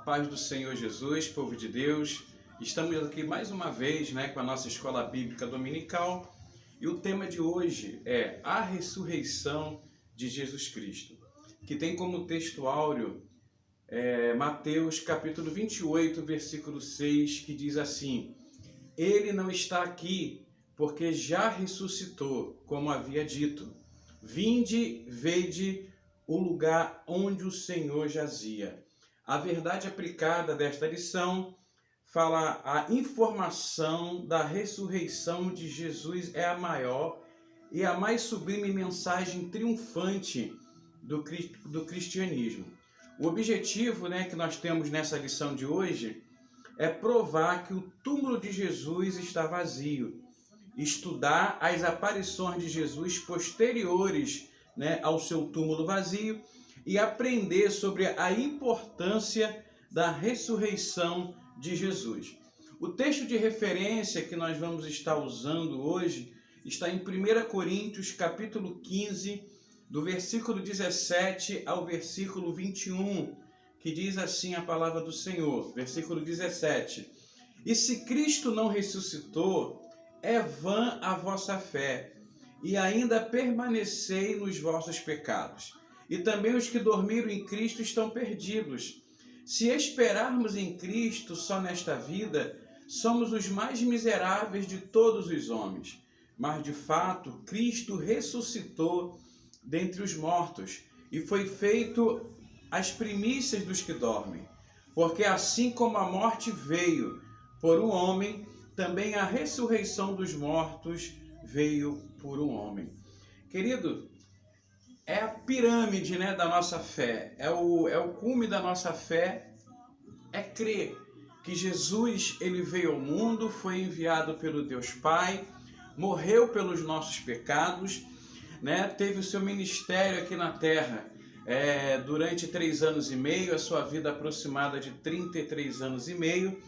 paz do Senhor Jesus, povo de Deus. Estamos aqui mais uma vez, com a nossa escola bíblica dominical, e o tema de hoje é a ressurreição de Jesus Cristo, que tem como texto áureo Mateus capítulo 28, versículo 6, que diz assim: Ele não está aqui, porque já ressuscitou, como havia dito. Vinde, vede o lugar onde o Senhor jazia. A verdade aplicada desta lição fala a informação da ressurreição de Jesus é a maior e a mais sublime mensagem triunfante do cristianismo. O objetivo que nós temos nessa lição de hoje é provar que o túmulo de Jesus está vazio, estudar as aparições de Jesus posteriores ao seu túmulo vazio e aprender sobre a importância da ressurreição de Jesus. O texto de referência que nós vamos estar usando hoje está em 1 Coríntios capítulo 15, do versículo 17 ao versículo 21, que diz assim a palavra do Senhor, versículo 17: E se Cristo não ressuscitou, é vã a vossa fé, e ainda permanecei nos vossos pecados. E também os que dormiram em Cristo estão perdidos. Se esperarmos em Cristo só nesta vida, somos os mais miseráveis de todos os homens. Mas, de fato, Cristo ressuscitou dentre os mortos e foi feito as primícias dos que dormem. Porque assim como a morte veio por um homem, também a ressurreição dos mortos veio por um homem. Querido, é a pirâmide da nossa fé, é o cume da nossa fé, é crer que Jesus ele veio ao mundo, foi enviado pelo Deus Pai, morreu pelos nossos pecados, teve o seu ministério aqui na terra durante 3 anos e meio, a sua vida aproximada de 33 anos e meio,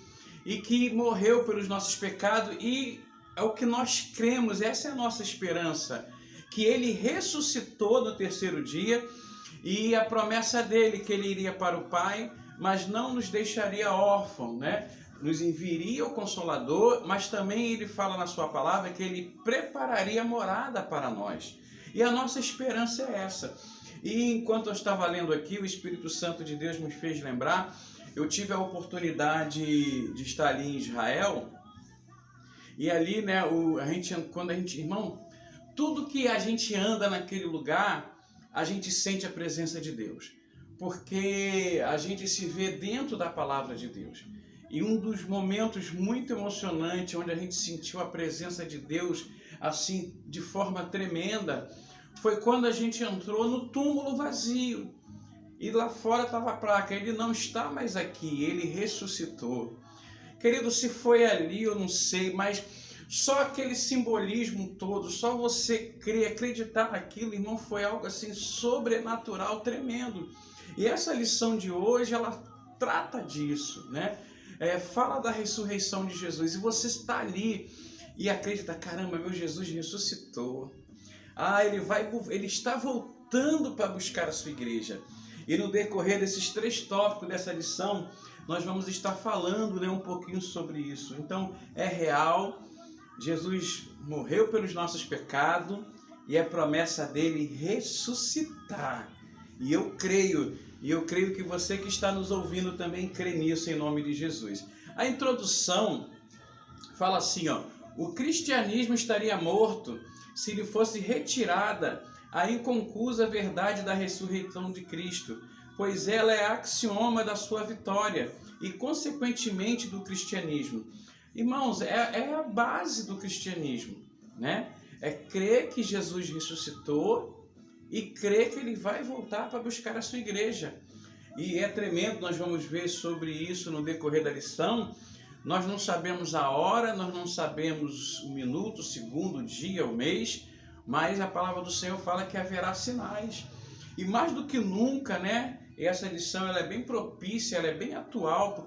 e que morreu pelos nossos pecados, e é o que nós cremos, essa é a nossa esperança, que ele ressuscitou no 3º dia, e a promessa dele que ele iria para o Pai, mas não nos deixaria órfãos, nos enviaria o Consolador, mas também ele fala na sua palavra que ele prepararia morada para nós. E a nossa esperança é essa. E enquanto eu estava lendo aqui, o Espírito Santo de Deus me fez lembrar, eu tive a oportunidade de estar ali em Israel, e ali, irmão, tudo que a gente anda naquele lugar, a gente sente a presença de Deus, porque a gente se vê dentro da palavra de Deus. E um dos momentos muito emocionantes, onde a gente sentiu a presença de Deus, assim, de forma tremenda, foi quando a gente entrou no túmulo vazio. E lá fora estava a placa: ele não está mais aqui, ele ressuscitou. Querido, se foi ali, eu não sei, mas só aquele simbolismo todo, só você crer, acreditar naquilo, irmão, foi algo assim sobrenatural, tremendo. E essa lição de hoje, ela trata disso, fala da ressurreição de Jesus. E você está ali e acredita: caramba, meu Jesus ressuscitou. Ele está voltando para buscar a sua igreja. E no decorrer desses 3 tópicos dessa lição, nós vamos estar falando um pouquinho sobre isso. Então, é real, Jesus morreu pelos nossos pecados e é promessa dele ressuscitar. E eu creio que você que está nos ouvindo também crê nisso, em nome de Jesus. A introdução fala assim, o cristianismo estaria morto se lhe fosse retirada a inconcusa verdade da ressurreição de Cristo, pois ela é axioma da sua vitória e, consequentemente, do cristianismo. Irmãos, é a base do cristianismo, É crer que Jesus ressuscitou e crer que ele vai voltar para buscar a sua igreja. E é tremendo, nós vamos ver sobre isso no decorrer da lição. Nós não sabemos a hora, nós não sabemos o minuto, o segundo, o dia, o mês, mas a palavra do Senhor fala que haverá sinais. E mais do que nunca, essa lição ela é bem propícia, ela é bem atual,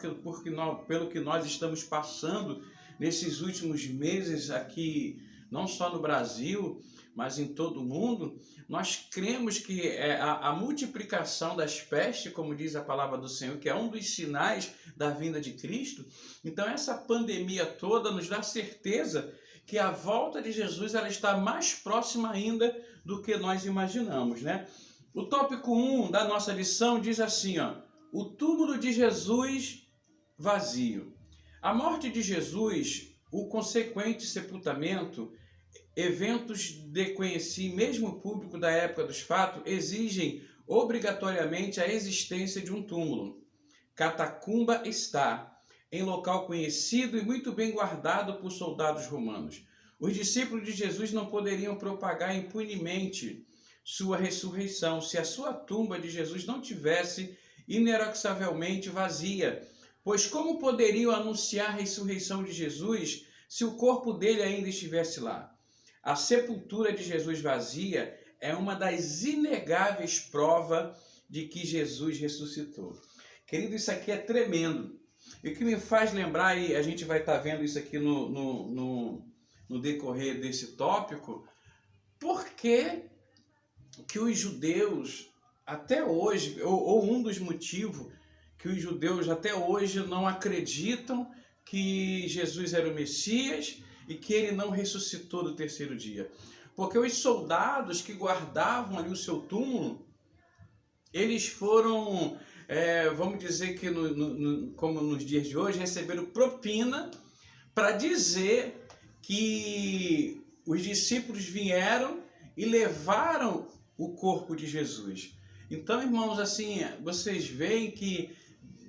pelo que nós estamos passando nesses últimos meses aqui, não só no Brasil, mas em todo o mundo, nós cremos que a multiplicação das pestes, como diz a palavra do Senhor, que é um dos sinais da vinda de Cristo. Então essa pandemia toda nos dá certeza que a volta de Jesus ela está mais próxima ainda do que nós imaginamos, né? O tópico 1 da nossa lição diz assim, ó, o túmulo de Jesus vazio. A morte de Jesus, o consequente sepultamento, eventos de conhecimento, mesmo público da época dos fatos, exigem obrigatoriamente a existência de um túmulo. Catacumba está em local conhecido e muito bem guardado por soldados romanos. Os discípulos de Jesus não poderiam propagar impunemente sua ressurreição se a sua tumba de Jesus não tivesse inexoravelmente vazia, pois como poderiam anunciar a ressurreição de Jesus se o corpo dele ainda estivesse lá? A sepultura de Jesus vazia é uma das inegáveis provas de que Jesus ressuscitou. Querido, isso aqui é tremendo. E o que me faz lembrar, e a gente vai estar vendo isso aqui no decorrer desse tópico, por que os judeus, até hoje, ou um dos motivos que os judeus até hoje não acreditam que Jesus era o Messias e que ele não ressuscitou do terceiro dia. Porque os soldados que guardavam ali o seu túmulo, eles foram, vamos dizer que como nos dias de hoje, receberam propina para dizer que os discípulos vieram e levaram o corpo de Jesus. Então, irmãos, assim, vocês veem que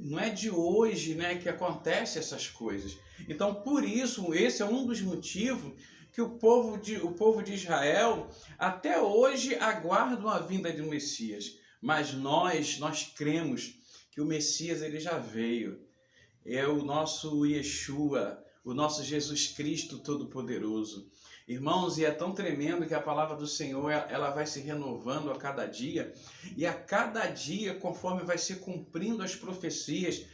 não é de hoje, né, que acontecem essas coisas. Então, por isso, esse é um dos motivos que o povo de Israel até hoje aguardam a vinda do Messias. Mas nós cremos que o Messias ele já veio. É o nosso Yeshua, o nosso Jesus Cristo Todo-Poderoso. Irmãos, e é tão tremendo que a palavra do Senhor ela vai se renovando a cada dia, e a cada dia, conforme vai se cumprindo as profecias,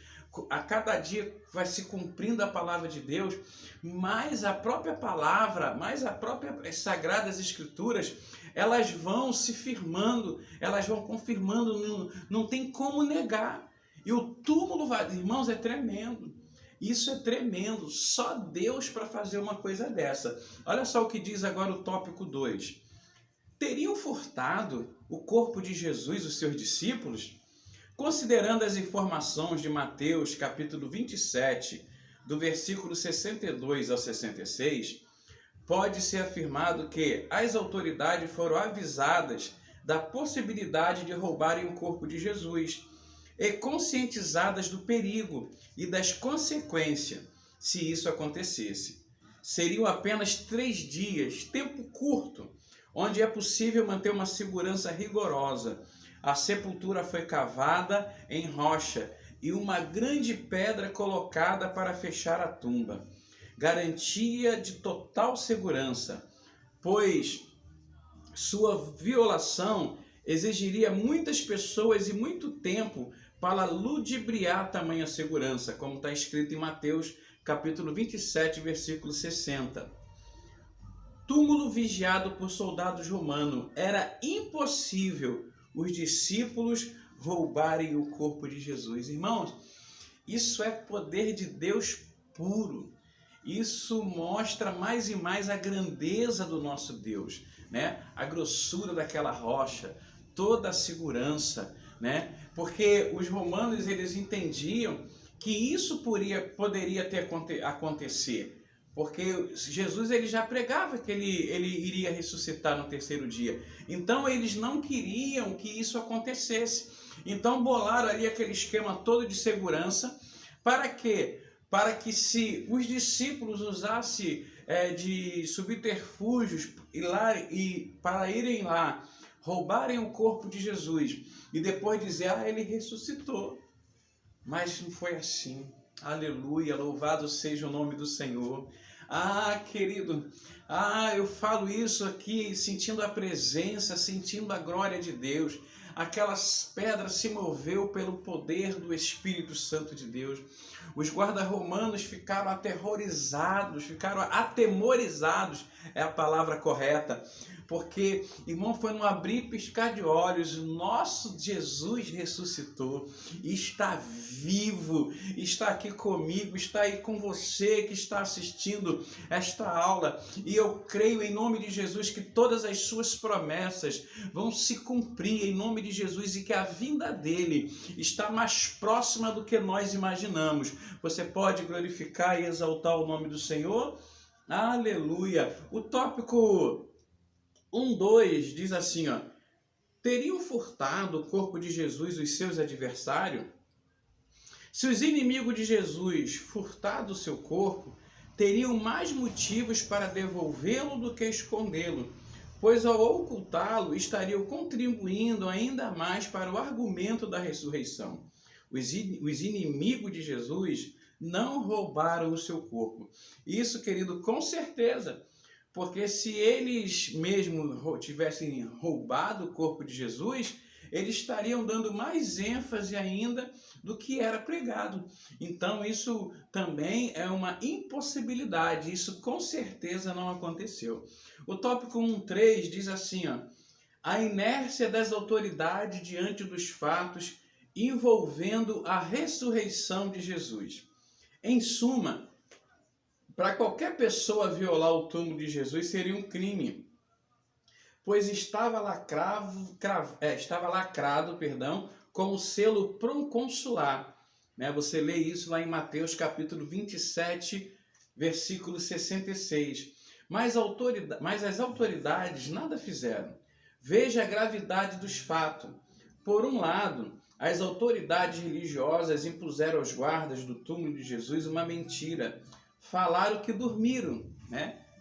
a cada dia vai se cumprindo a palavra de Deus, mais a própria palavra, mais a própria Sagradas Escrituras, elas vão se firmando, elas vão confirmando, não tem como negar. E o túmulo, irmãos, é tremendo. Isso é tremendo, só Deus para fazer uma coisa dessa. Olha só o que diz agora o tópico 2. Teriam furtado o corpo de Jesus, os seus discípulos? Considerando as informações de Mateus, capítulo 27, do versículo 62 ao 66, pode ser afirmado que as autoridades foram avisadas da possibilidade de roubarem o corpo de Jesus e conscientizadas do perigo e das consequências se isso acontecesse. Seriam apenas 3 dias, tempo curto, onde é possível manter uma segurança rigorosa. A sepultura foi cavada em rocha e uma grande pedra colocada para fechar a tumba. Garantia de total segurança, pois sua violação exigiria muitas pessoas e muito tempo para ludibriar tamanha segurança, como está escrito em Mateus, capítulo 27, versículo 60. Túmulo vigiado por soldados romanos. Era impossível os discípulos roubarem o corpo de Jesus. Irmãos, isso é poder de Deus puro. Isso mostra mais e mais a grandeza do nosso Deus, né? A grossura daquela rocha, toda a segurança, né? Porque os romanos eles entendiam que isso poderia acontecer, porque Jesus ele já pregava que ele iria ressuscitar no terceiro dia. Então eles não queriam que isso acontecesse. Então bolaram ali aquele esquema todo de segurança. Para quê? Para que se os discípulos usassem de subterfúgios para irem lá, roubarem o corpo de Jesus e depois dizer, ele ressuscitou. Mas não foi assim. Aleluia, louvado seja o nome do Senhor. Querido, eu falo isso aqui sentindo a presença, sentindo a glória de Deus. Aquelas pedras se moveu pelo poder do Espírito Santo de Deus. Os guardas romanos ficaram aterrorizados, ficaram atemorizados, é a palavra correta, porque, irmão, foi num abrir e piscar de olhos, o nosso Jesus ressuscitou, está vivo, está aqui comigo, está aí com você que está assistindo esta aula, e eu creio em nome de Jesus que todas as suas promessas vão se cumprir em nome de Jesus e que a vinda dele está mais próxima do que nós imaginamos. Você pode glorificar e exaltar o nome do Senhor? Aleluia! O tópico 1:2 diz assim, ó: teriam furtado o corpo de Jesus os seus adversários? Se os inimigos de Jesus furtado o seu corpo, teriam mais motivos para devolvê-lo do que escondê-lo, pois ao ocultá-lo estariam contribuindo ainda mais para o argumento da ressurreição. Os inimigos de Jesus não roubaram o seu corpo. Isso, querido, com certeza, porque se eles mesmo tivessem roubado o corpo de Jesus, eles estariam dando mais ênfase ainda do que era pregado. Então isso também é uma impossibilidade, isso com certeza não aconteceu. O tópico 1:3 diz assim, ó: a inércia das autoridades diante dos fatos envolvendo a ressurreição de Jesus. Em suma, para qualquer pessoa violar o túmulo de Jesus seria um crime, pois estava lacrado, com o selo proconsular. Você lê isso lá em Mateus capítulo 27, versículo 66. Mas as autoridades nada fizeram. Veja a gravidade dos fatos. Por um lado, as autoridades religiosas impuseram aos guardas do túmulo de Jesus uma mentira. Falaram que dormiram,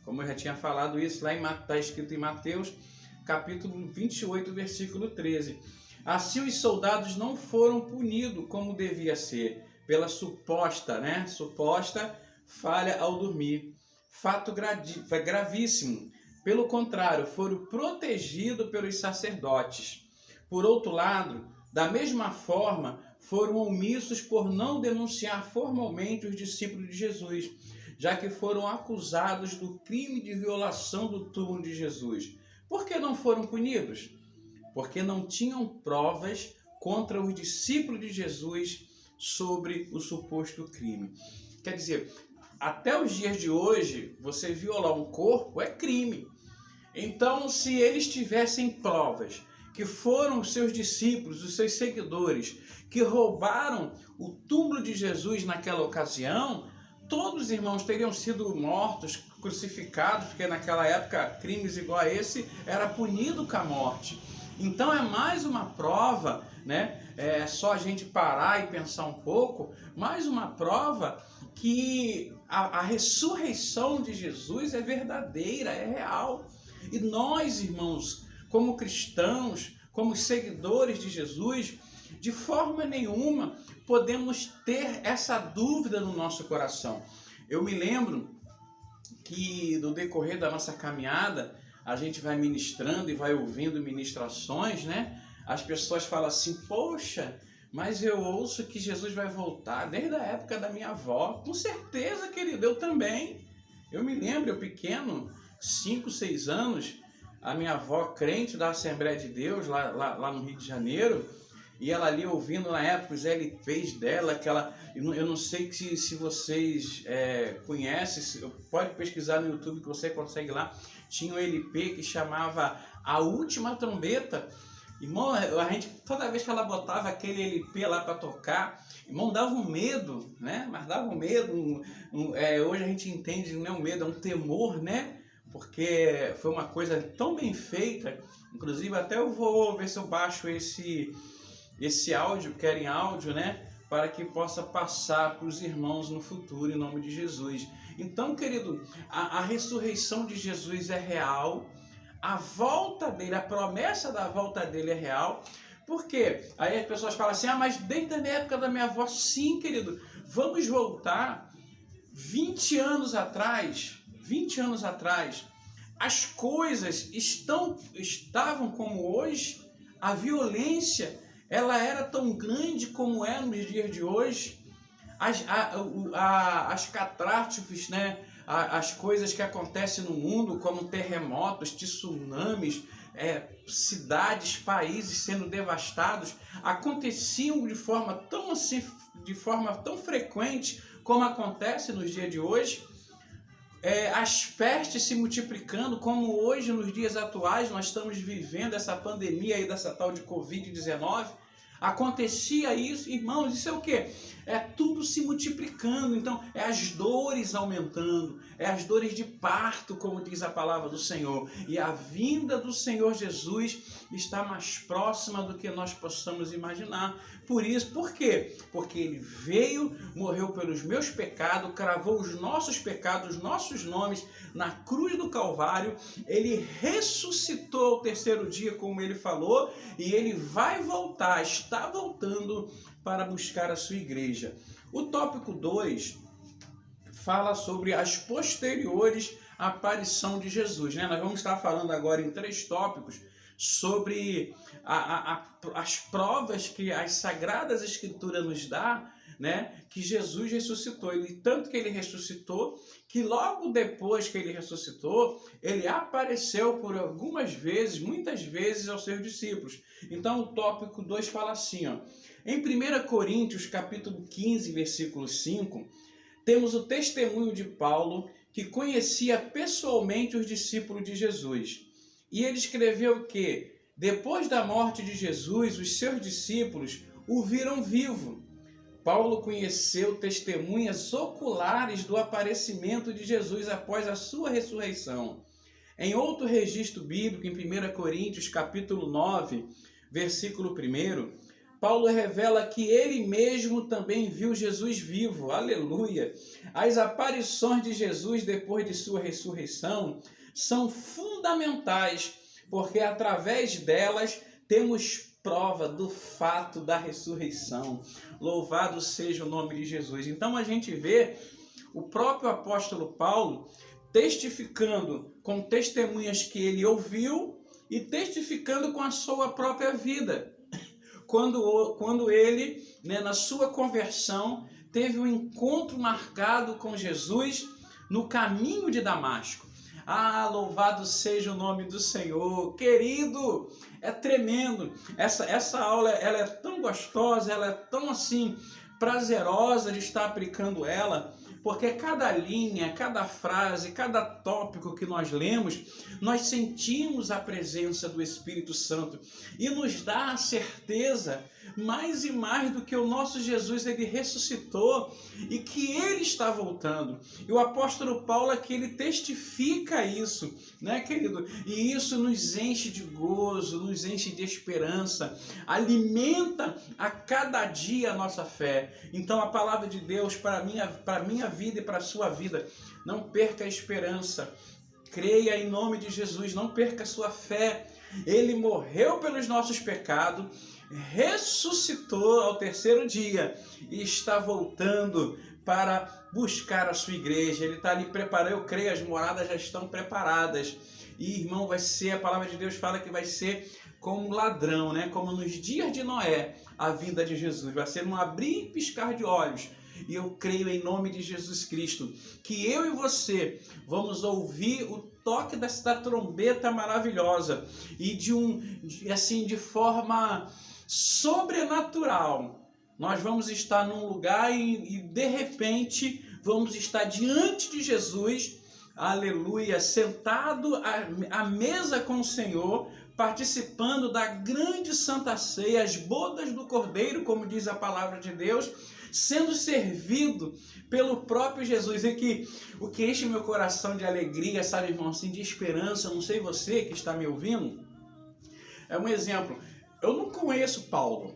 Como eu já tinha falado isso lá, está escrito em Mateus, capítulo 28, versículo 13. Assim os soldados não foram punidos como devia ser, pela suposta falha ao dormir. Fato gravíssimo. Pelo contrário, foram protegidos pelos sacerdotes. Por outro lado, da mesma forma, foram omissos por não denunciar formalmente os discípulos de Jesus, já que foram acusados do crime de violação do túmulo de Jesus. Por que não foram punidos? Porque não tinham provas contra os discípulos de Jesus sobre o suposto crime. Quer dizer, até os dias de hoje, você violar um corpo é crime. Então, se eles tivessem provas que foram os seus discípulos, os seus seguidores, que roubaram o túmulo de Jesus naquela ocasião, todos os irmãos teriam sido mortos, crucificados, porque naquela época crimes igual a esse era punido com a morte. Então é mais uma prova, É só a gente parar e pensar um pouco, mais uma prova que a ressurreição de Jesus é verdadeira, é real. E nós, irmãos, como cristãos, como seguidores de Jesus, de forma nenhuma podemos ter essa dúvida no nosso coração. Eu me lembro que no decorrer da nossa caminhada, a gente vai ministrando e vai ouvindo ministrações, As pessoas falam assim, poxa, mas eu ouço que Jesus vai voltar desde a época da minha avó. Com certeza, querido, eu também. Eu me lembro, eu pequeno, 5, 6 anos, a minha avó crente da Assembleia de Deus, lá no Rio de Janeiro, e ela ali ouvindo na época os LPs dela, eu não sei se vocês conhecem, pode pesquisar no YouTube que você consegue lá, tinha um LP que chamava A Última Trombeta. Irmão, a gente, toda vez que ela botava aquele LP lá para tocar, irmão, dava um medo, Mas dava um medo, hoje a gente entende, não é um medo, é um temor, Porque foi uma coisa tão bem feita, inclusive até eu vou ver se eu baixo esse áudio, que era em áudio, para que possa passar para os irmãos no futuro, em nome de Jesus. Então, querido, a ressurreição de Jesus é real, a volta dele, a promessa da volta dele é real. Por quê? Aí as pessoas falam assim, mas desde a época da minha avó, sim, querido, vamos voltar 20 anos atrás, as coisas estavam como hoje, a violência, ela era tão grande como é nos dias de hoje, as catástrofes, as coisas que acontecem no mundo, como terremotos, tsunamis, cidades, países sendo devastados, aconteciam de forma tão frequente como acontece nos dias de hoje. As pestes se multiplicando, como hoje nos dias atuais nós estamos vivendo essa pandemia aí dessa tal de Covid-19. Acontecia isso, irmãos, isso é o quê? É tudo se multiplicando, então é as dores aumentando, é as dores de parto, como diz a palavra do Senhor. E a vinda do Senhor Jesus está mais próxima do que nós possamos imaginar. Por quê? Porque Ele veio, morreu pelos meus pecados, cravou os nossos pecados, os nossos nomes na cruz do Calvário. Ele ressuscitou ao terceiro dia, como Ele falou, e Ele vai voltar, está voltando para buscar a sua igreja. O tópico 2 fala sobre as posteriores aparição de Jesus, né? Nós vamos estar falando agora em 3 tópicos sobre as provas que as Sagradas Escrituras nos dá, né? Que Jesus ressuscitou. Tanto que Ele ressuscitou, que logo depois que Ele ressuscitou, Ele apareceu por algumas vezes, muitas vezes, aos seus discípulos. Então o tópico 2 fala assim, ó. Em 1 Coríntios, capítulo 15, versículo 5, temos o testemunho de Paulo, que conhecia pessoalmente os discípulos de Jesus. E ele escreveu que, depois da morte de Jesus, os seus discípulos o viram vivo. Paulo conheceu testemunhas oculares do aparecimento de Jesus após a sua ressurreição. Em outro registro bíblico, em 1 Coríntios, capítulo 9, versículo 1, Paulo revela que ele mesmo também viu Jesus vivo. Aleluia! As aparições de Jesus depois de sua ressurreição são fundamentais, porque através delas temos prova do fato da ressurreição. Louvado seja o nome de Jesus. Então a gente vê o próprio apóstolo Paulo testificando com testemunhas que ele ouviu e testificando com a sua própria vida. Quando ele, na sua conversão, teve um encontro marcado com Jesus no caminho de Damasco. Louvado seja o nome do Senhor. Querido, é tremendo. Essa aula ela é tão gostosa, ela é tão assim prazerosa de estar aplicando ela, porque cada linha, cada frase, cada tópico que nós lemos, nós sentimos a presença do Espírito Santo e nos dá a certeza, mais e mais, do que o nosso Jesus, ele ressuscitou e que ele está voltando. E o apóstolo Paulo aqui, ele testifica isso, né, querido? E isso nos enche de gozo, nos enche de esperança, alimenta a cada dia a nossa fé. Então a palavra de Deus para a minha vida e para a sua vida, não perca a esperança, creia em nome de Jesus, não perca a sua fé. Ele morreu pelos nossos pecados, ressuscitou ao terceiro dia e está voltando para buscar a sua igreja. Ele está ali preparando, eu creio, as moradas já estão preparadas. E, irmão, vai ser, a palavra de Deus fala que vai ser como um ladrão, né? Como nos dias de Noé, a vinda de Jesus. Vai ser um abrir e piscar de olhos. E eu creio em nome de Jesus Cristo que eu e você vamos ouvir o toque desta trombeta maravilhosa e de forma sobrenatural. Nós vamos estar num lugar e de repente vamos estar diante de Jesus, aleluia, sentado à mesa com o Senhor, participando da grande Santa Ceia, as bodas do Cordeiro, como diz a palavra de Deus, sendo servido pelo próprio Jesus. E o que enche meu coração de alegria, sabe, irmão, assim, de esperança, não sei você que está me ouvindo, é um exemplo. Eu não conheço Paulo,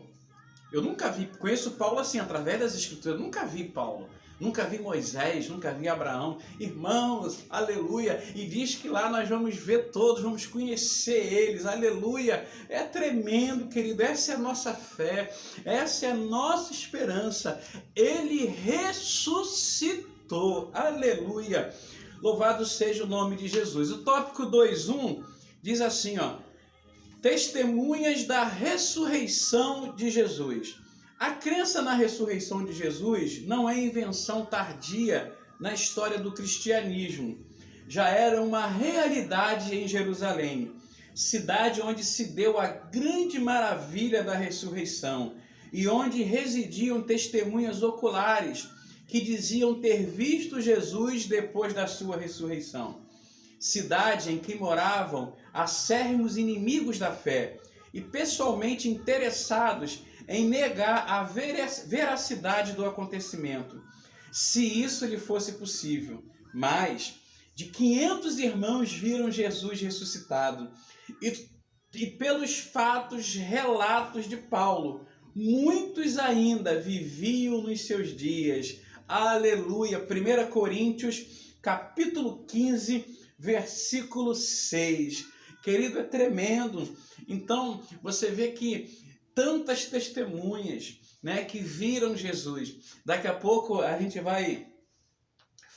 conheço Paulo assim, através das Escrituras, eu nunca vi Paulo. Nunca vi Moisés, nunca vi Abraão. Irmãos, aleluia. E diz que lá nós vamos ver todos, vamos conhecer eles, aleluia. É tremendo, querido. Essa é a nossa fé, essa é a nossa esperança. Ele ressuscitou, aleluia. Louvado seja o nome de Jesus. O tópico 2.1 diz assim, ó: testemunhas da ressurreição de Jesus. A crença na ressurreição de Jesus não é invenção tardia na história do cristianismo. Já era uma realidade em Jerusalém, cidade onde se deu a grande maravilha da ressurreição e onde residiam testemunhas oculares que diziam ter visto Jesus depois da sua ressurreição. Cidade em que moravam acérrimos inimigos da fé e pessoalmente interessados em negar a veracidade do acontecimento, se isso lhe fosse possível. Mais de 500 irmãos viram Jesus ressuscitado e pelos relatos de Paulo, muitos ainda viviam nos seus dias. Aleluia! 1 Coríntios, capítulo 15, versículo 6. Querido, é tremendo. Então, você vê que tantas testemunhas, né, que viram Jesus. Daqui a pouco a gente vai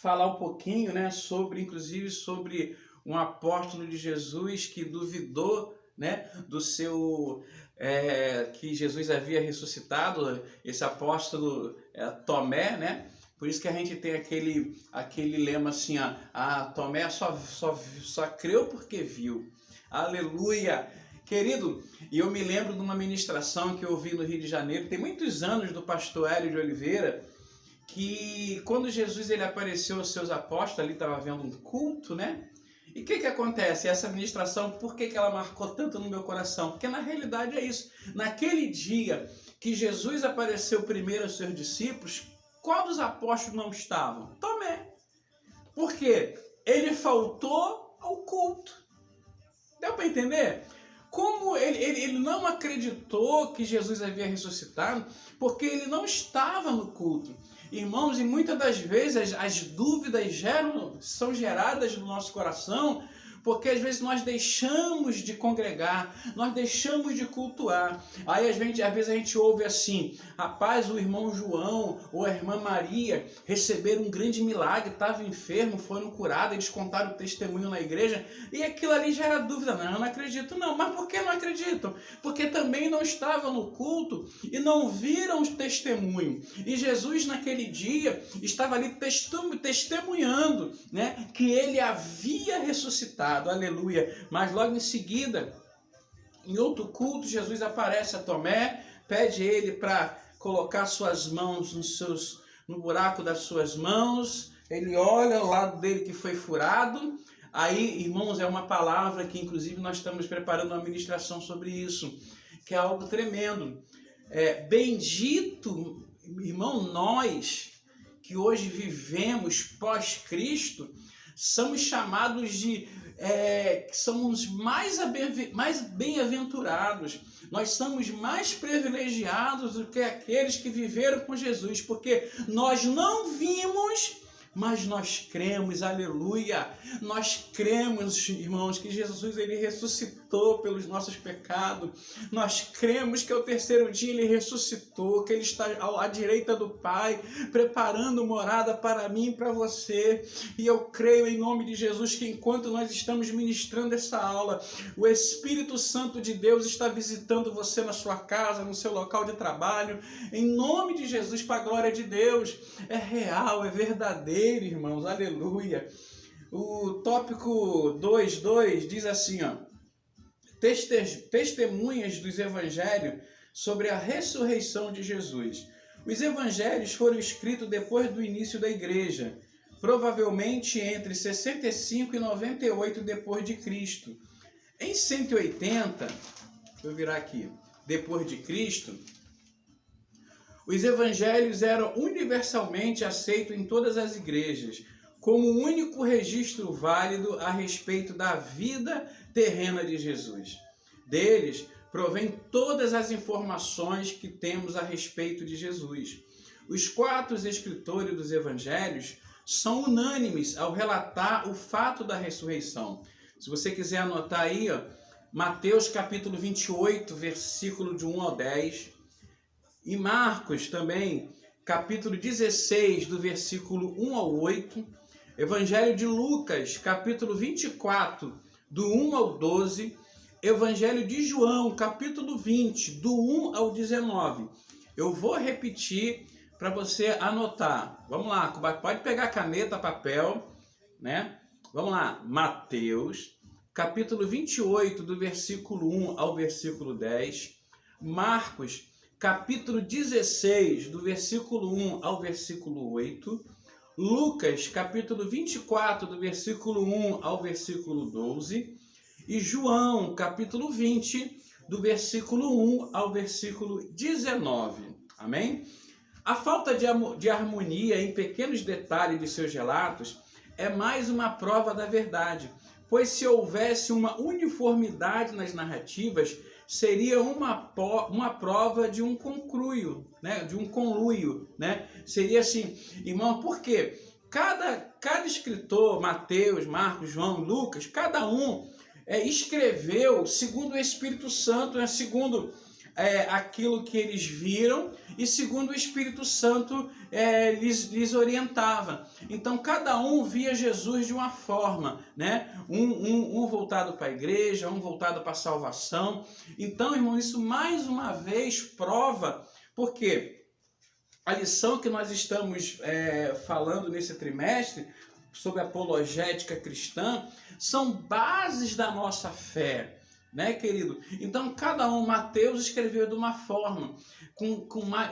falar um pouquinho, né, inclusive sobre um apóstolo de Jesus que duvidou, né, que Jesus havia ressuscitado. Esse apóstolo Tomé, né? Por isso que a gente tem aquele lema assim, Tomé só creu porque viu. Aleluia! Querido, e eu me lembro de uma ministração que eu ouvi no Rio de Janeiro, tem muitos anos, do pastor Hélio de Oliveira, que quando Jesus ele apareceu aos seus apóstolos, ali estava havendo um culto, né? E o que acontece? Essa ministração, por que ela marcou tanto no meu coração? Porque na realidade é isso. Naquele dia que Jesus apareceu primeiro aos seus discípulos, qual dos apóstolos não estavam? Tomé. Por quê? Ele faltou ao culto. Deu para entender? Como ele não acreditou que Jesus havia ressuscitado, porque ele não estava no culto. Irmãos, e muitas das vezes as dúvidas são geradas no nosso coração, porque às vezes nós deixamos de congregar, nós deixamos de cultuar. Aí às vezes a gente ouve assim, rapaz, o irmão João ou a irmã Maria receberam um grande milagre, estavam enfermos, foram curados, eles contaram o testemunho na igreja, e aquilo ali gera dúvida. Não, eu não acredito não. Mas por que não acreditam? Porque também não estavam no culto e não viram os testemunhos. E Jesus naquele dia estava ali testemunhando, né, que ele havia ressuscitado. Aleluia. Mas logo em seguida, em outro culto, Jesus aparece a Tomé, pede ele para colocar suas mãos no buraco das suas mãos. Ele olha o lado dele que foi furado. Aí, irmãos, é uma palavra que inclusive nós estamos preparando uma ministração sobre isso, que é algo tremendo. Bendito, irmão, nós que hoje vivemos pós-Cristo, somos chamados somos mais bem-aventurados. Nós somos mais privilegiados do que aqueles que viveram com Jesus, porque nós não vimos, mas nós cremos. Aleluia! Nós cremos, irmãos, que Jesus ele ressuscitou pelos nossos pecados. Nós cremos que ao terceiro dia ele ressuscitou, que ele está à direita do Pai, preparando morada para mim e para você. E eu creio em nome de Jesus que enquanto nós estamos ministrando essa aula, o Espírito Santo de Deus está visitando você na sua casa, no seu local de trabalho, em nome de Jesus, para a glória de Deus. É real, é verdadeiro, irmãos, aleluia. O tópico 2.2 diz assim, testemunhas dos evangelhos sobre a ressurreição de Jesus. Os evangelhos foram escritos depois do início da igreja, provavelmente entre 65 e 98 depois de Cristo. Em 180, deixa eu virar aqui, depois de Cristo, os evangelhos eram universalmente aceitos em todas as igrejas, como o único registro válido a respeito da vida terrena de Jesus. Deles provém todas as informações que temos a respeito de Jesus. Os 4 escritores dos evangelhos são unânimes ao relatar o fato da ressurreição. Se você quiser anotar aí, Mateus capítulo 28, versículo de 1 ao 10, e Marcos também, capítulo 16, do versículo 1 ao 8, Evangelho de Lucas, capítulo 24, do 1 ao 12, Evangelho de João, capítulo 20, do 1 ao 19. Eu vou repetir para você anotar. Vamos lá, pode pegar caneta, papel, né? Vamos lá, Mateus, capítulo 28, do versículo 1 ao versículo 10. Marcos, capítulo 16, do versículo 1 ao versículo 8. Lucas, capítulo 24, do versículo 1 ao versículo 12. E João, capítulo 20, do versículo 1 ao versículo 19. Amém? A falta de harmonia em pequenos detalhes de seus relatos é mais uma prova da verdade, pois se houvesse uma uniformidade nas narrativas, seria uma prova de um conluio, né? De um conluio, né? Seria assim, irmão, por quê? Cada escritor, Mateus, Marcos, João, Lucas, cada um escreveu segundo o Espírito Santo, segundo aquilo que eles viram e segundo o Espírito Santo lhes orientava. Então cada um via Jesus de uma forma, né? Um voltado para a igreja, um voltado para a salvação. Então, irmão, isso mais uma vez prova, porque a lição que nós estamos falando nesse trimestre sobre apologética cristã são bases da nossa fé, né, querido? Então, cada um, Mateus escreveu de uma forma,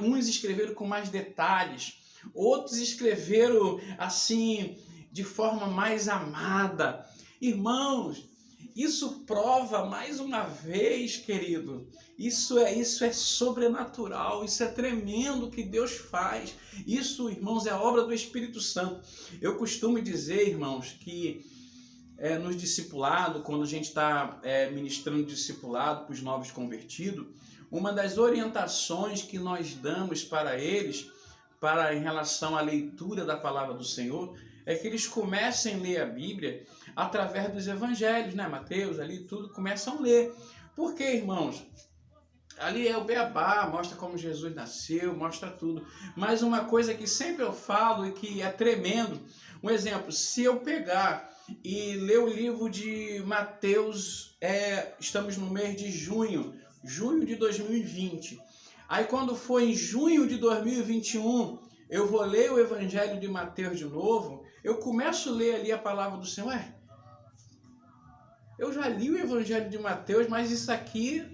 uns escreveram com mais detalhes, outros escreveram assim, de forma mais amada. Irmãos, isso prova mais uma vez, querido, isso é sobrenatural, isso é tremendo que Deus faz. Isso, irmãos, é obra do Espírito Santo. Eu costumo dizer, irmãos, que nos discipulados, quando a gente está ministrando discipulado para os novos convertidos, uma das orientações que nós damos para eles, em relação à leitura da palavra do Senhor, é que eles comecem a ler a Bíblia através dos evangelhos, né? Mateus, ali tudo, começam a ler. Por quê, irmãos? Ali é o beabá, mostra como Jesus nasceu, mostra tudo. Mas uma coisa que sempre eu falo e que é tremendo, um exemplo, se eu pegar e ler o livro de Mateus, estamos no mês de junho de 2020. Aí quando for em junho de 2021, eu vou ler o Evangelho de Mateus de novo, eu começo a ler ali a palavra do Senhor. Eu já li o Evangelho de Mateus, mas isso aqui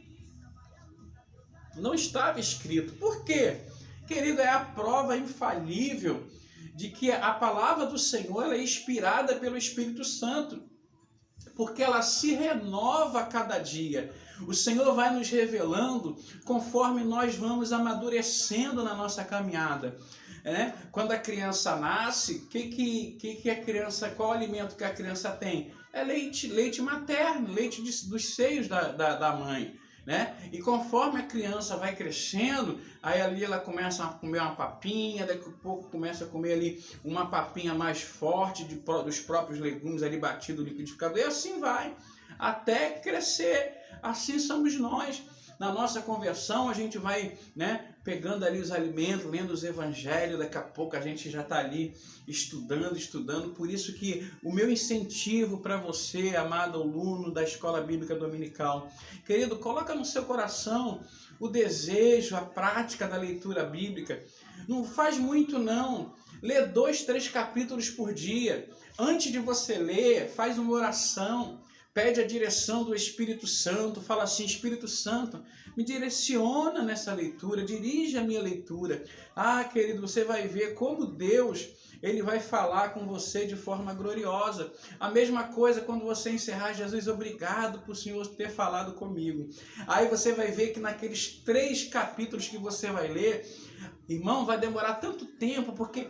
não estava escrito. Por quê? Querido, é a prova infalível de que a palavra do Senhor é inspirada pelo Espírito Santo, porque ela se renova a cada dia. O Senhor vai nos revelando conforme nós vamos amadurecendo na nossa caminhada. Quando a criança nasce, que a criança, qual o alimento que a criança tem? É leite materno, leite dos seios da mãe. Né? E conforme a criança vai crescendo, aí ali ela começa a comer uma papinha, daqui a pouco começa a comer ali uma papinha mais forte dos próprios legumes ali batido, liquidificado, e assim vai, até crescer. Assim somos nós. Na nossa conversão a gente vai, né, pegando ali os alimentos, lendo os evangelhos, daqui a pouco a gente já está ali estudando. Por isso que o meu incentivo para você, amado aluno da Escola Bíblica Dominical, querido, coloca no seu coração o desejo, a prática da leitura bíblica. Não faz muito não, lê 2, 3 capítulos por dia. Antes de você ler, faz uma oração. Pede a direção do Espírito Santo, fala assim: Espírito Santo, me direciona nessa leitura, dirige a minha leitura. Querido, você vai ver como Deus, ele vai falar com você de forma gloriosa. A mesma coisa quando você encerrar: Jesus, obrigado por o Senhor ter falado comigo. Aí você vai ver que naqueles 3 capítulos que você vai ler, irmão, vai demorar tanto tempo, porque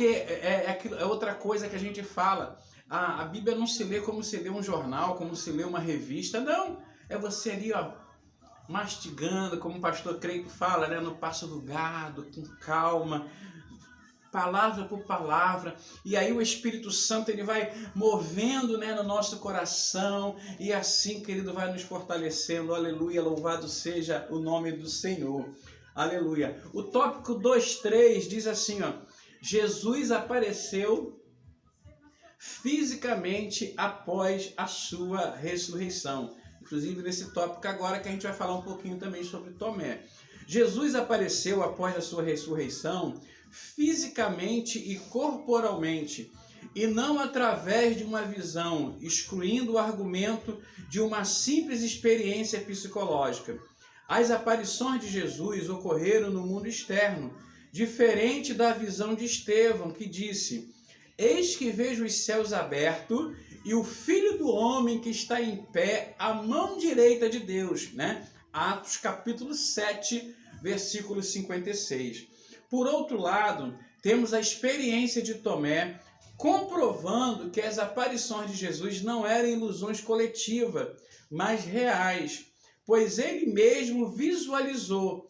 é outra coisa que a gente fala. A Bíblia não se lê como se lê um jornal, como se lê uma revista, não. É você ali, mastigando, como o pastor Creito fala, né, no passo do gado, com calma, palavra por palavra. E aí o Espírito Santo, ele vai movendo, né, no nosso coração, e assim, querido, vai nos fortalecendo. Aleluia, louvado seja o nome do Senhor. Aleluia. O tópico 2.3 diz assim, Jesus apareceu fisicamente após a sua ressurreição. Inclusive nesse tópico agora que a gente vai falar um pouquinho também sobre Tomé. Jesus apareceu após a sua ressurreição fisicamente e corporalmente, e não através de uma visão, excluindo o argumento de uma simples experiência psicológica. As aparições de Jesus ocorreram no mundo externo, diferente da visão de Estevão, que disse: eis que vejo os céus abertos e o Filho do Homem que está em pé à mão direita de Deus, né? Atos capítulo 7, versículo 56. Por outro lado, temos a experiência de Tomé, comprovando que as aparições de Jesus não eram ilusões coletivas, mas reais, pois ele mesmo visualizou.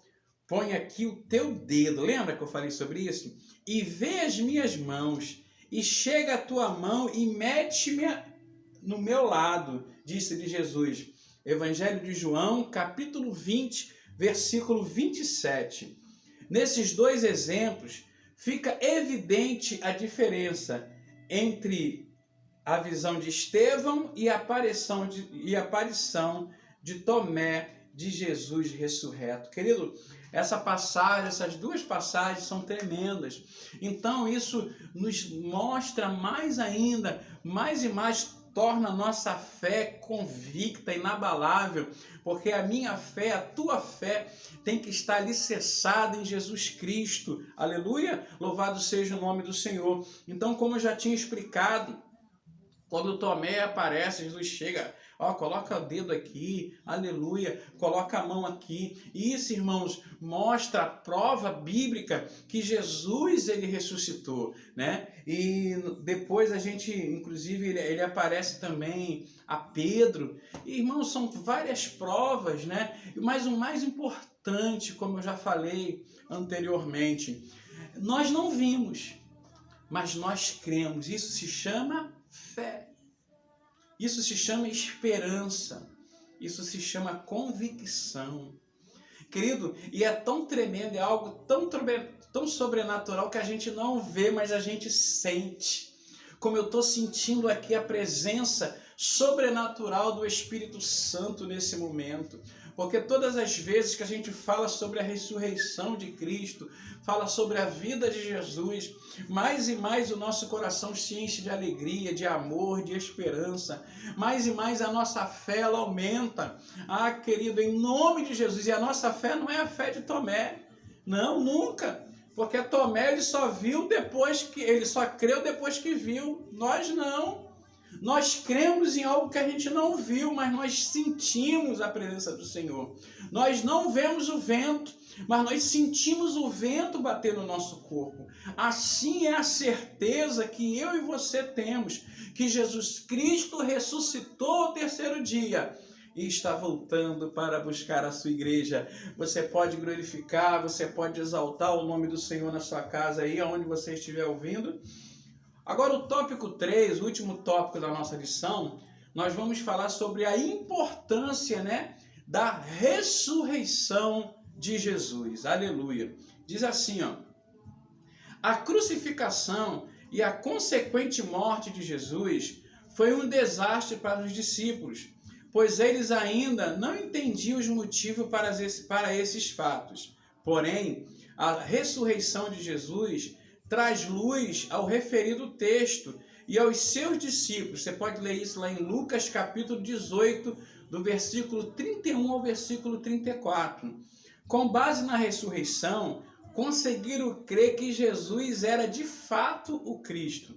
Põe aqui o teu dedo, lembra que eu falei sobre isso? E vê as minhas mãos, e chega a tua mão e mete-me no meu lado, disse-lhe Jesus. Evangelho de João, capítulo 20, versículo 27. Nesses dois exemplos, fica evidente a diferença entre a visão de Estevão e a aparição de Tomé de Jesus ressurreto. Querido, essas duas passagens são tremendas. Então isso nos mostra mais ainda, mais e mais torna a nossa fé convicta, inabalável, porque a minha fé, a tua fé, tem que estar alicerçada em Jesus Cristo. Aleluia! Louvado seja o nome do Senhor. Então, como eu já tinha explicado, quando Tomé aparece, Jesus chega, coloca o dedo aqui, aleluia, coloca a mão aqui. Isso, irmãos, mostra a prova bíblica que Jesus, ele ressuscitou, né? E depois a gente, inclusive, ele aparece também a Pedro. E, irmãos, são várias provas, né? Mas o mais importante, como eu já falei anteriormente, nós não vimos, mas nós cremos. Isso se chama fé. Isso se chama esperança. Isso se chama convicção. Querido, e é tão tremendo, é algo tão sobrenatural que a gente não vê, mas a gente sente. Como eu estou sentindo aqui a presença sobrenatural do Espírito Santo nesse momento. Porque todas as vezes que a gente fala sobre a ressurreição de Cristo, fala sobre a vida de Jesus, mais e mais o nosso coração se enche de alegria, de amor, de esperança. Mais e mais a nossa fé, ela aumenta. Querido, em nome de Jesus. E a nossa fé não é a fé de Tomé. Não, nunca. Porque Tomé, ele só creu depois que viu. Nós não. Nós cremos em algo que a gente não viu, mas nós sentimos a presença do Senhor. Nós não vemos o vento, mas nós sentimos o vento bater no nosso corpo. Assim é a certeza que eu e você temos, que Jesus Cristo ressuscitou ao terceiro dia e está voltando para buscar a sua igreja. Você pode glorificar, você pode exaltar o nome do Senhor na sua casa aí, aonde você estiver ouvindo. Agora o tópico 3, o último tópico da nossa lição, nós vamos falar sobre a importância, né, da ressurreição de Jesus. Aleluia. Diz assim, a crucificação e a consequente morte de Jesus foi um desastre para os discípulos, pois eles ainda não entendiam os motivos para esses fatos. Porém, a ressurreição de Jesus traz luz ao referido texto e aos seus discípulos. Você pode ler isso lá em Lucas capítulo 18, do versículo 31 ao versículo 34. Com base na ressurreição, conseguiram crer que Jesus era de fato o Cristo.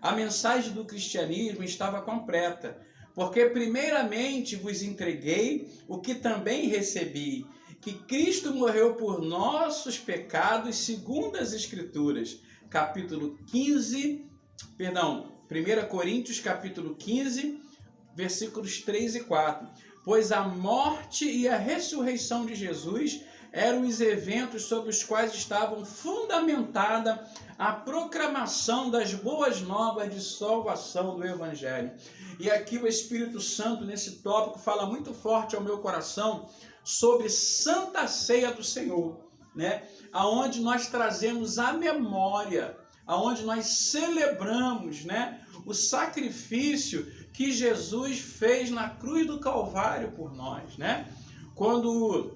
A mensagem do cristianismo estava completa, porque primeiramente vos entreguei o que também recebi, que Cristo morreu por nossos pecados segundo as Escrituras. Capítulo 1 Coríntios capítulo 15, versículos 3 e 4. Pois a morte e a ressurreição de Jesus eram os eventos sobre os quais estavam fundamentada a proclamação das boas novas de salvação do Evangelho. E aqui o Espírito Santo, nesse tópico, fala muito forte ao meu coração sobre Santa Ceia do Senhor, né? Aonde nós trazemos a memória, aonde nós celebramos, né, o sacrifício que Jesus fez na cruz do Calvário por nós, né? Quando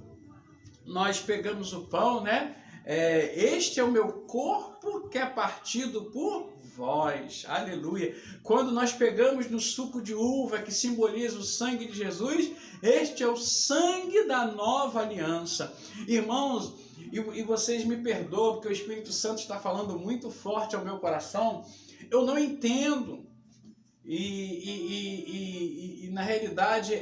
nós pegamos o pão, né? Este é o meu corpo que é partido por vós. Aleluia. Quando nós pegamos no suco de uva, que simboliza o sangue de Jesus, este é o sangue da nova aliança. Irmãos, e vocês me perdoam, porque o Espírito Santo está falando muito forte ao meu coração. Eu não entendo. E na realidade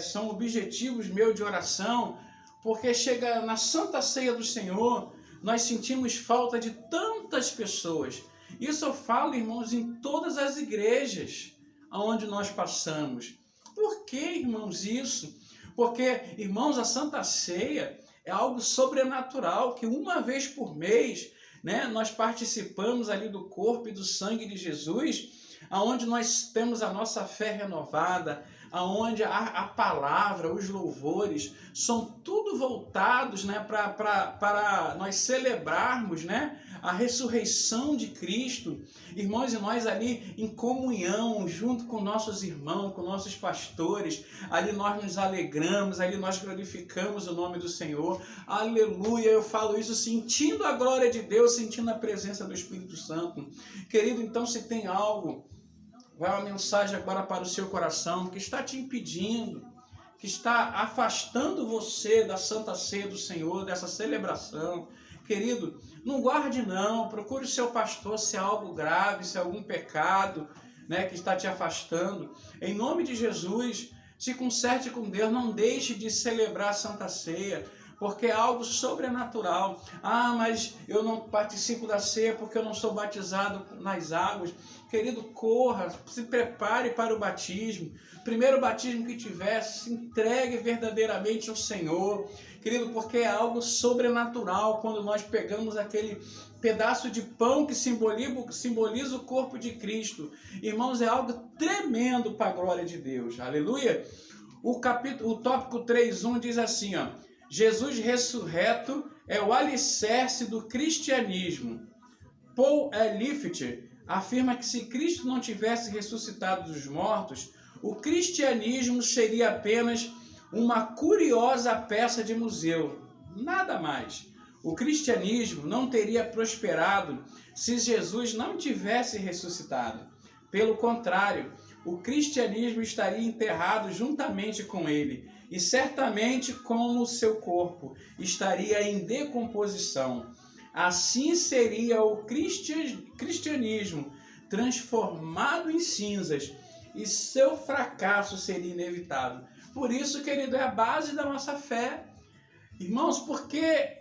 são objetivos meus de oração, porque chega na Santa Ceia do Senhor, nós sentimos falta de tantas pessoas. Isso eu falo, irmãos, em todas as igrejas onde nós passamos. Por que, irmãos, isso? Porque, irmãos, a Santa Ceia é algo sobrenatural, que uma vez por mês, né, nós participamos ali do corpo e do sangue de Jesus, aonde nós temos a nossa fé renovada, aonde a palavra, os louvores, são tudo voltados, né, para nós celebrarmos, né, a ressurreição de Cristo. Irmãos, e nós ali em comunhão, junto com nossos irmãos, com nossos pastores, ali nós nos alegramos, ali nós glorificamos o nome do Senhor. Aleluia, eu falo isso sentindo a glória de Deus, sentindo a presença do Espírito Santo. Querido, então, se tem algo, vai uma mensagem agora para o seu coração, que está te impedindo, que está afastando você da Santa Ceia do Senhor, dessa celebração. Querido, não guarde não, procure o seu pastor se é algo grave, se é algum pecado, né, que está te afastando. Em nome de Jesus, se conserte com Deus, não deixe de celebrar a Santa Ceia, porque é algo sobrenatural. Ah, mas eu não participo da ceia porque eu não sou batizado nas águas. Querido, corra, se prepare para o batismo. Primeiro batismo que tiver, se entregue verdadeiramente ao Senhor. Querido, porque é algo sobrenatural quando nós pegamos aquele pedaço de pão que simboliza o corpo de Cristo. Irmãos, é algo tremendo para a glória de Deus. Aleluia! O tópico 3.1 diz assim, ó: Jesus ressurreto é o alicerce do cristianismo. Paul Lifter afirma que se Cristo não tivesse ressuscitado dos mortos, o cristianismo seria apenas uma curiosa peça de museu, nada mais. O cristianismo não teria prosperado se Jesus não tivesse ressuscitado. Pelo contrário, o cristianismo estaria enterrado juntamente com ele, e certamente com o seu corpo estaria em decomposição. Assim seria o cristianismo transformado em cinzas, e seu fracasso seria inevitável. Por isso, querido, é a base da nossa fé. Irmãos, porque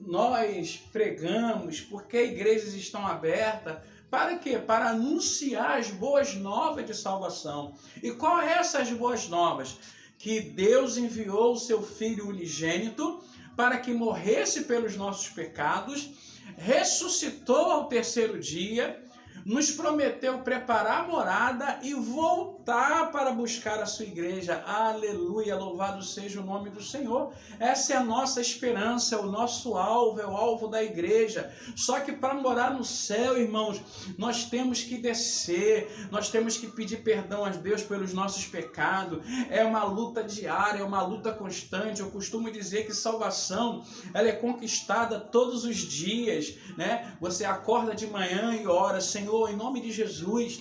nós pregamos, porque igrejas estão abertas, para quê? Para anunciar as boas novas de salvação. E qual é essas boas novas? Que Deus enviou o seu Filho unigênito para que morresse pelos nossos pecados, ressuscitou ao terceiro dia, nos prometeu preparar a morada e voltar para buscar a sua igreja. Aleluia, louvado seja o nome do Senhor. Essa é a nossa esperança, é o nosso alvo, é o alvo da igreja. Só que para morar no céu, irmãos, nós temos que descer, nós temos que pedir perdão a Deus pelos nossos pecados. É uma luta diária, é uma luta constante. Eu costumo dizer que salvação, ela é conquistada todos os dias, né? Você acorda de manhã e ora: Senhor, em nome de Jesus,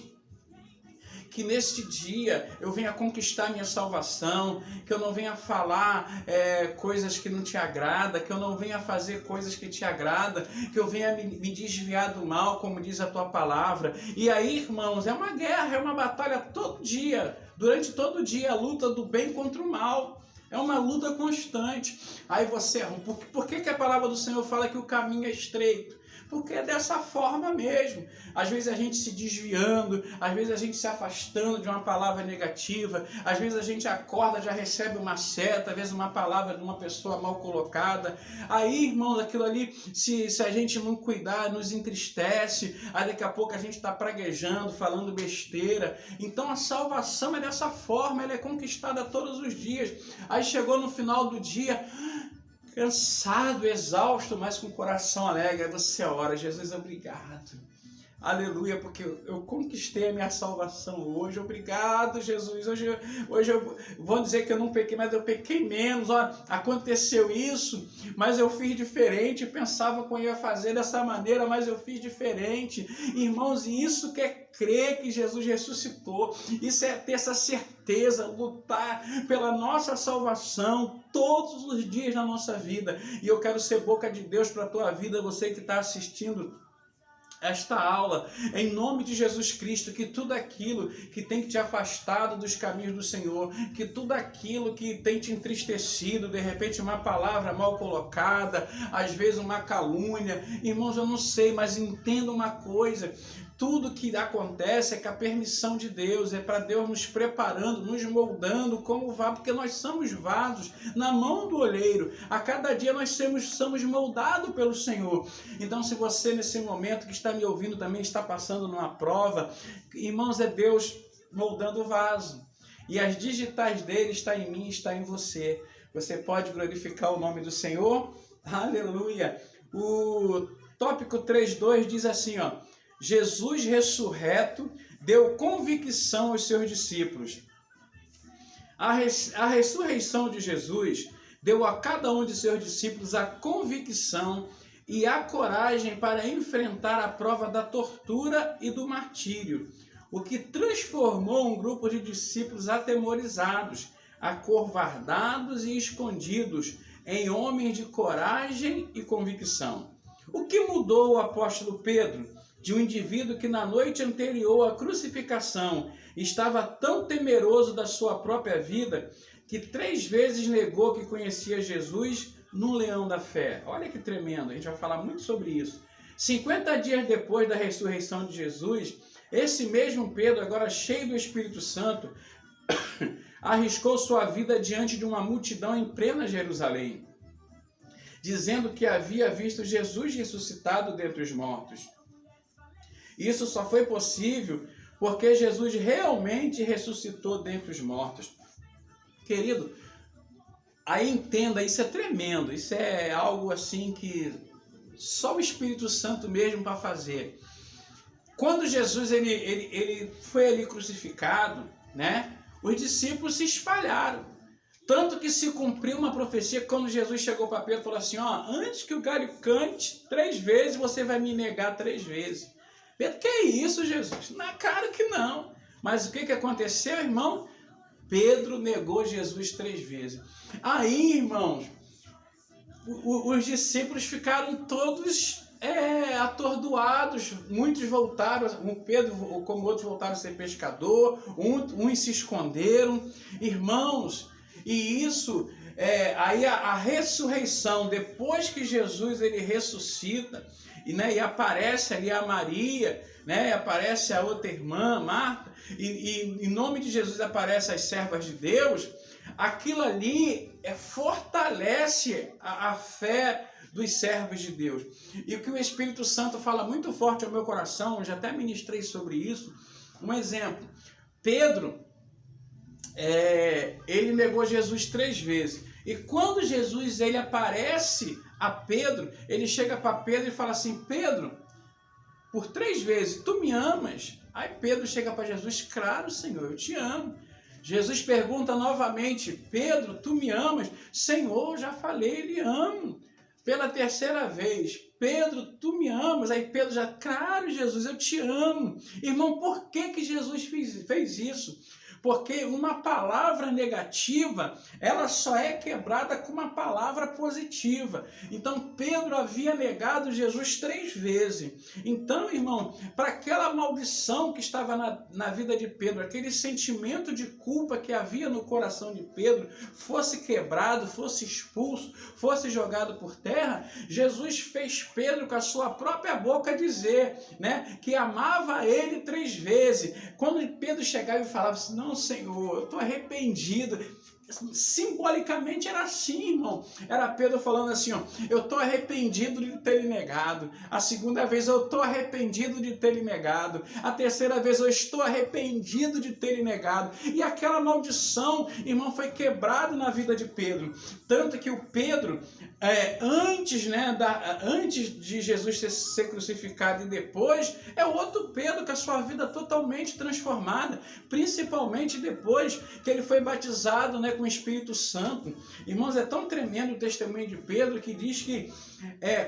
que neste dia eu venha conquistar minha salvação, que eu não venha falar coisas que não te agradam, que eu não venha fazer coisas que te agradam, que eu venha me desviar do mal, como diz a tua palavra. E aí, irmãos, é uma guerra, é uma batalha todo dia, durante todo dia, a luta do bem contra o mal. É uma luta constante. Aí você, por que a palavra do Senhor fala que o caminho é estreito? Porque é dessa forma mesmo. Às vezes a gente se desviando, às vezes a gente se afastando de uma palavra negativa, às vezes a gente acorda, já recebe uma seta, às vezes uma palavra de uma pessoa mal colocada. Aí, irmãos, aquilo ali, se a gente não cuidar, nos entristece, aí daqui a pouco a gente está praguejando, falando besteira. Então a salvação é dessa forma, ela é conquistada todos os dias. Aí chegou no final do dia, cansado, exausto, mas com o coração alegre, aí você ora: Jesus, obrigado. Aleluia, porque eu conquistei a minha salvação hoje. Obrigado, Jesus. Hoje eu vou dizer que eu não pequei, mas eu pequei menos. Ó, aconteceu isso, mas eu fiz diferente. Pensava que eu ia fazer dessa maneira, mas eu fiz diferente. Irmãos, e isso que é crer que Jesus ressuscitou. Isso é ter essa certeza, lutar pela nossa salvação todos os dias na nossa vida. E eu quero ser boca de Deus para a tua vida, você que está assistindo esta aula, em nome de Jesus Cristo, que tudo aquilo que tem te afastado dos caminhos do Senhor, que tudo aquilo que tem te entristecido, de repente uma palavra mal colocada, às vezes uma calúnia, irmãos, eu não sei, mas entenda uma coisa, tudo que acontece é com a permissão de Deus, é para Deus nos preparando, nos moldando como vaso, porque nós somos vasos na mão do olheiro. A cada dia nós somos moldados pelo Senhor. Então, se você nesse momento que está me ouvindo também está passando numa prova, irmãos, é Deus moldando o vaso. E as digitais dele está em mim, está em você. Você pode glorificar o nome do Senhor? Aleluia! O tópico 3.2 diz assim, ó: Jesus ressurreto deu convicção aos seus discípulos. A ressurreição de Jesus deu a cada um de seus discípulos a convicção e a coragem para enfrentar a prova da tortura e do martírio, o que transformou um grupo de discípulos atemorizados, acovardados e escondidos em homens de coragem e convicção. O que mudou o apóstolo Pedro de um indivíduo que na noite anterior à crucificação estava tão temeroso da sua própria vida que 3 vezes negou que conhecia Jesus num leão da fé? Olha que tremendo, a gente vai falar muito sobre isso. 50 dias depois da ressurreição de Jesus, esse mesmo Pedro, agora cheio do Espírito Santo, arriscou sua vida diante de uma multidão em plena Jerusalém, dizendo que havia visto Jesus ressuscitado dentre os mortos. Isso só foi possível porque Jesus realmente ressuscitou dentre os mortos. Querido, aí entenda, isso é tremendo, isso é algo assim que só o Espírito Santo mesmo para fazer. Quando Jesus ele foi ali crucificado, né, os discípulos se espalharam. Tanto que se cumpriu uma profecia quando Jesus chegou para Pedro e falou assim, ó, antes que o galho cante 3 vezes, você vai me negar 3 vezes. Pedro, que é isso, Jesus? Não, claro que não. Mas o que aconteceu, irmão? Pedro negou Jesus 3 vezes. Aí, irmãos, os discípulos ficaram todos atordoados. Muitos voltaram, Pedro como outros voltaram a ser pescador, uns se esconderam. Irmãos, e isso, aí a ressurreição, depois que Jesus ele ressuscita, e aparece ali a Maria, né, aparece a outra irmã, Marta, e em nome de Jesus aparecem as servas de Deus, aquilo ali fortalece a fé dos servos de Deus. E o que o Espírito Santo fala muito forte ao meu coração, eu já até ministrei sobre isso, um exemplo, Pedro, ele negou Jesus 3 vezes, e quando Jesus ele aparece a Pedro, ele chega para Pedro e fala assim, Pedro, por 3 vezes, tu me amas? Aí Pedro chega para Jesus, claro, Senhor, eu te amo. Jesus pergunta novamente, Pedro, tu me amas? Senhor, já falei, ele ama. Pela 3ª vez, Pedro, tu me amas? Aí Pedro já, claro, Jesus, eu te amo. Irmão, por que Jesus fez isso? Porque uma palavra negativa, ela só é quebrada com uma palavra positiva. Então, Pedro havia negado Jesus 3 vezes. Então, irmão, para aquela maldição que estava na vida de Pedro, aquele sentimento de culpa que havia no coração de Pedro, fosse quebrado, fosse expulso, fosse jogado por terra, Jesus fez Pedro com a sua própria boca dizer, né, que amava ele 3 vezes. Quando Pedro chegava e falava assim, não, Senhor, eu estou arrependido. Simbolicamente era assim, irmão. Era Pedro falando assim, ó, eu estou arrependido de ter lhe negado. A 2ª vez, eu estou arrependido de ter lhe negado. A 3ª vez, eu estou arrependido de ter lhe negado. E aquela maldição, irmão, foi quebrada na vida de Pedro. Tanto que o Pedro, antes, né, antes de Jesus ser crucificado e depois, é o outro Pedro com a sua vida totalmente transformada, principalmente depois que ele foi batizado, né, com o Espírito Santo. Irmãos, é tão tremendo o testemunho de Pedro que diz que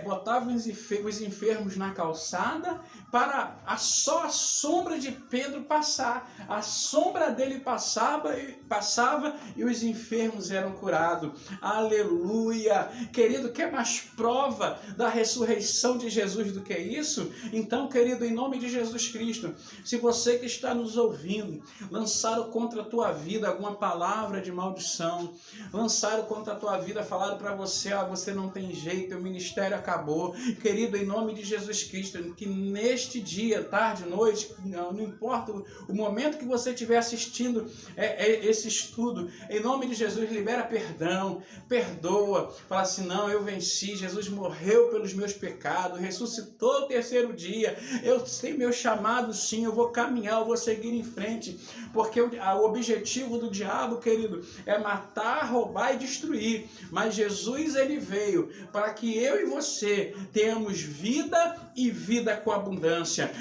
botava os enfermos na calçada para só a sombra de Pedro passar. A sombra dele passava e os enfermos eram curados. Aleluia! Querido, quer mais prova da ressurreição de Jesus do que isso? Então, querido, em nome de Jesus Cristo, se você que está nos ouvindo, lançaram contra a tua vida alguma palavra de maldição, lançaram contra a tua vida, falaram para você, você não tem jeito, teu ministério acabou. Querido, em nome de Jesus Cristo, que neste dia, tarde, noite, não importa o momento que você estiver assistindo esse estudo, em nome de Jesus, libera perdão, perdoa, fala assim, não, eu venci, Jesus morreu pelos meus pecados, ressuscitou o terceiro dia, eu sei meu chamado sim, eu vou caminhar, eu vou seguir em frente, porque o objetivo do diabo, querido, é matar, roubar e destruir, mas Jesus, ele veio para que eu e você tenhamos vida e vida com abundância.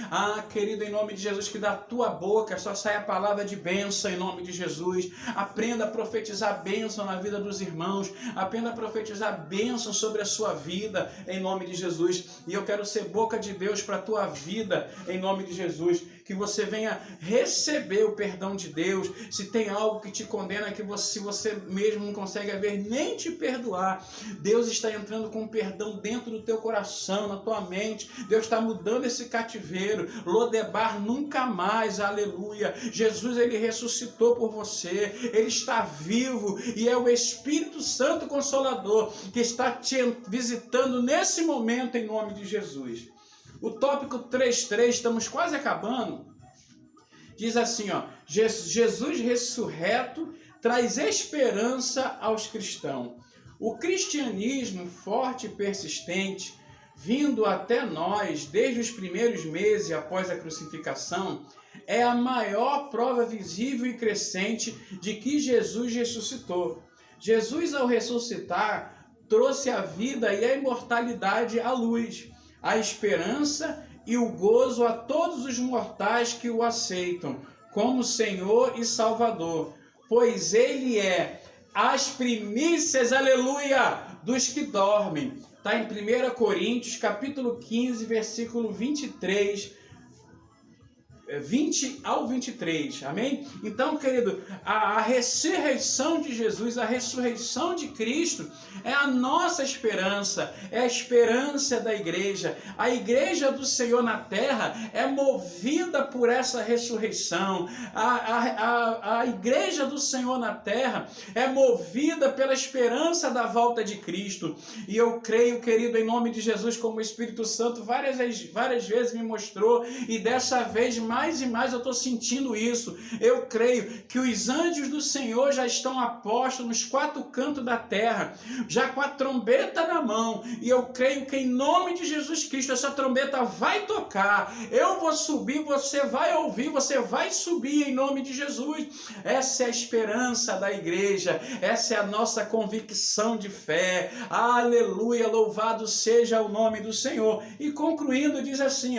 Querido, em nome de Jesus, que da tua boca só saia a palavra de bênção, em nome de Jesus. Aprenda a profetizar bênção na vida dos irmãos, aprenda a profetizar bênção sobre a sua vida, em nome de Jesus. E eu quero ser boca de Deus para a tua vida, em nome de Jesus. Que você venha receber o perdão de Deus. Se tem algo que te condena, que você mesmo não consegue ver nem te perdoar, Deus está entrando com perdão dentro do teu coração, na tua mente. Deus está mudando esse cativeiro. Lodebar nunca mais, aleluia. Jesus, ele ressuscitou por você, ele está vivo e é o Espírito Santo Consolador que está te visitando nesse momento, em nome de Jesus. O tópico 3.3, estamos quase acabando, diz assim, Jesus ressurreto traz esperança aos cristãos. O cristianismo forte e persistente, vindo até nós desde os primeiros meses após a crucificação, é a maior prova visível e crescente de que Jesus ressuscitou. Jesus, ao ressuscitar, trouxe a vida e a imortalidade à luz, a esperança e o gozo a todos os mortais que o aceitam como Senhor e Salvador, pois ele é as primícias, aleluia, dos que dormem. Está em 1 Coríntios, capítulo 15, versículo 23, 20 ao 23, amém? Então, querido, a ressurreição de Jesus, a ressurreição de Cristo é a nossa esperança, é a esperança da igreja. A igreja do Senhor na terra é movida por essa ressurreição. A igreja do Senhor na terra é movida pela esperança da volta de Cristo. E eu creio, querido, em nome de Jesus, como o Espírito Santo várias vezes me mostrou, e dessa vez mais e mais eu estou sentindo isso. Eu creio que os anjos do Senhor já estão apostos nos quatro cantos da terra, já com a trombeta na mão, e eu creio que em nome de Jesus Cristo essa trombeta vai tocar, eu vou subir, você vai ouvir, você vai subir em nome de Jesus. Essa é a esperança da igreja, essa é a nossa convicção de fé, aleluia, louvado seja o nome do Senhor. E concluindo, diz assim,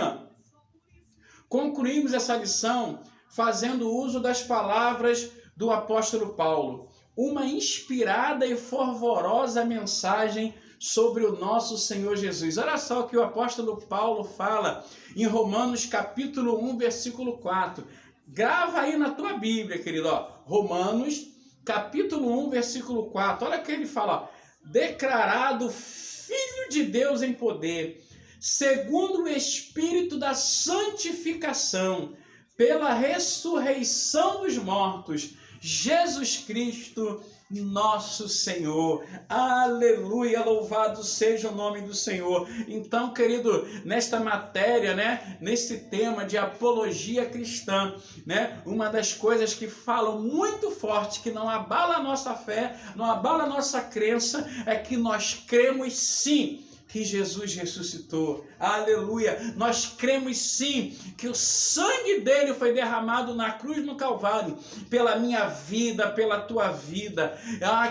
concluímos essa lição fazendo uso das palavras do apóstolo Paulo, uma inspirada e fervorosa mensagem sobre o nosso Senhor Jesus. Olha só o que o apóstolo Paulo fala em Romanos capítulo 1, versículo 4. Grava aí na tua Bíblia, querido, Romanos capítulo 1, versículo 4. Olha o que ele fala, declarado Filho de Deus em poder, segundo o Espírito da santificação, pela ressurreição dos mortos, Jesus Cristo, nosso Senhor. Aleluia, louvado seja o nome do Senhor. Então, querido, nesta matéria, nesse tema de apologia cristã, uma das coisas que falam muito forte, que não abala a nossa fé, não abala a nossa crença, é que nós cremos sim que Jesus ressuscitou. Aleluia! Nós cremos sim que o sangue dele foi derramado na cruz no Calvário, pela minha vida, pela tua vida.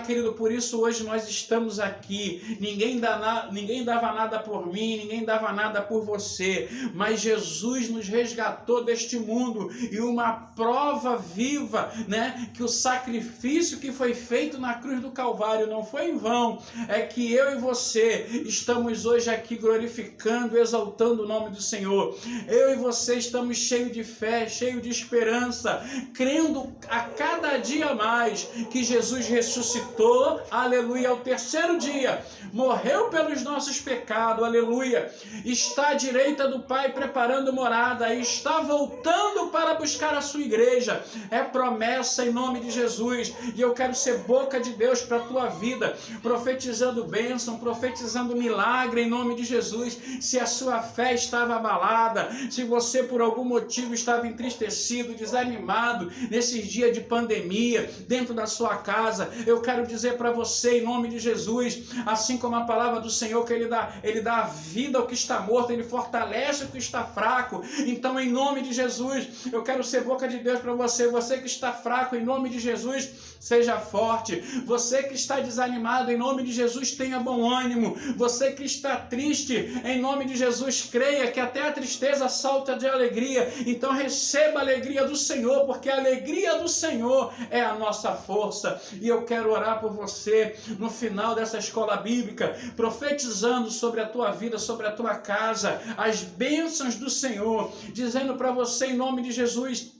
Querido, por isso hoje nós estamos aqui. Ninguém dava nada por mim, ninguém dava nada por você, mas Jesus nos resgatou deste mundo, e uma prova viva, né, que o sacrifício que foi feito na cruz do Calvário não foi em vão, é que eu e você estamos hoje aqui glorificando, exaltando o nome do Senhor. Eu e você estamos cheios de fé, cheios de esperança, crendo a cada dia mais que Jesus ressuscitou, aleluia, ao terceiro dia, morreu pelos nossos pecados, aleluia, está à direita do Pai preparando morada, e está voltando para buscar a sua igreja. É promessa em nome de Jesus, e eu quero ser boca de Deus para a tua vida, profetizando bênção, profetizando milagre em nome de Jesus. Se a sua fé estava abalada, se você por algum motivo estava entristecido, desanimado nesses dias de pandemia, dentro da sua casa, eu quero dizer para você em nome de Jesus, assim como a palavra do Senhor, que ele dá vida ao que está morto, ele fortalece o que está fraco. Então em nome de Jesus, eu quero ser boca de Deus para você. Você que está fraco, em nome de Jesus, seja forte. Você que está desanimado, em nome de Jesus, tenha bom ânimo. Você que está triste, em nome de Jesus, creia que até a tristeza salta de alegria. Então receba a alegria do Senhor, porque a alegria do Senhor é a nossa força. E eu quero orar por você no final dessa escola bíblica, profetizando sobre a tua vida, sobre a tua casa, as bênçãos do Senhor, dizendo para você em nome de Jesus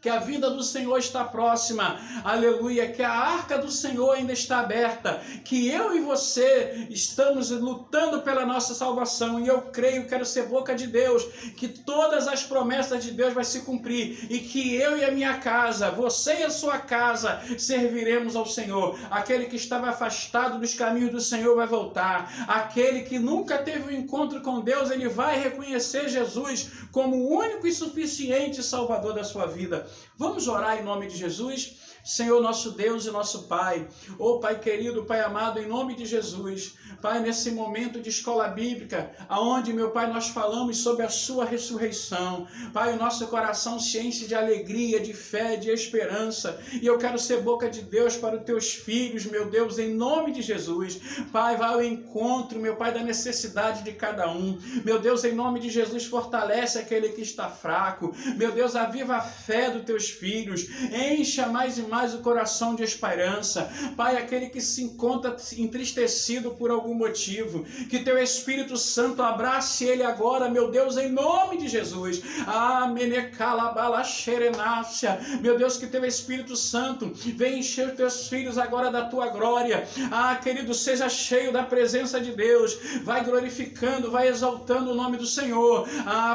que a vida do Senhor está próxima, aleluia, que a arca do Senhor ainda está aberta, que eu e você estamos lutando pela nossa salvação, e eu creio, quero ser boca de Deus, que todas as promessas de Deus vai se cumprir, e que eu e a minha casa, você e a sua casa, serviremos ao Senhor. Aquele que estava afastado dos caminhos do Senhor vai voltar, aquele que nunca teve um encontro com Deus, ele vai reconhecer Jesus como o único e suficiente Salvador da sua vida. Vamos orar em nome de Jesus? Senhor, nosso Deus e nosso Pai, Pai querido, Pai amado, em nome de Jesus, Pai, nesse momento de escola bíblica, aonde, meu Pai, nós falamos sobre a sua ressurreição, Pai, o nosso coração se enche de alegria, de fé, de esperança, e eu quero ser boca de Deus para os teus filhos, meu Deus, em nome de Jesus, Pai, vai ao encontro, meu Pai, da necessidade de cada um, meu Deus, em nome de Jesus, fortalece aquele que está fraco, meu Deus, aviva a fé dos teus filhos, encha mais e mais o coração de esperança, Pai, aquele que se encontra entristecido por algum motivo, que teu Espírito Santo abrace ele agora, meu Deus, em nome de Jesus. Meu Deus, que teu Espírito Santo venha encher os teus filhos agora da tua glória. Querido, seja cheio da presença de Deus, vai glorificando, vai exaltando o nome do Senhor.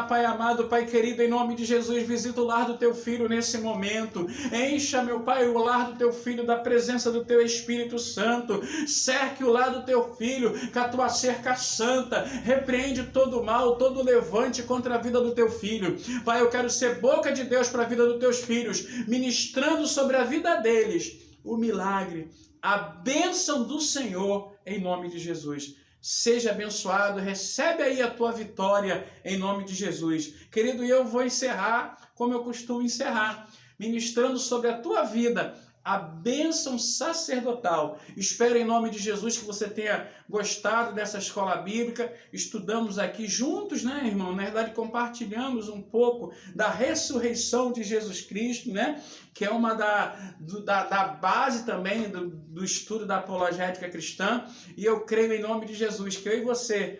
Pai amado, Pai querido, em nome de Jesus, visita o lar do teu filho nesse momento, encha, meu Pai, o lar do teu filho da presença do teu Espírito Santo, cerque o lar do teu filho com a tua cerca santa, repreende todo mal, todo levante contra a vida do teu filho. Pai, eu quero ser boca de Deus para a vida dos teus filhos, ministrando sobre a vida deles o milagre, a bênção do Senhor, em nome de Jesus. Seja abençoado, recebe aí a tua vitória em nome de Jesus. Querido, eu vou encerrar como eu costumo encerrar, ministrando sobre a tua vida a bênção sacerdotal. Espero em nome de Jesus que você tenha gostado dessa escola bíblica. Estudamos aqui juntos, né, irmão? Na verdade, compartilhamos um pouco da ressurreição de Jesus Cristo, né? Que é uma da base também do estudo da apologética cristã. E eu creio em nome de Jesus que eu e você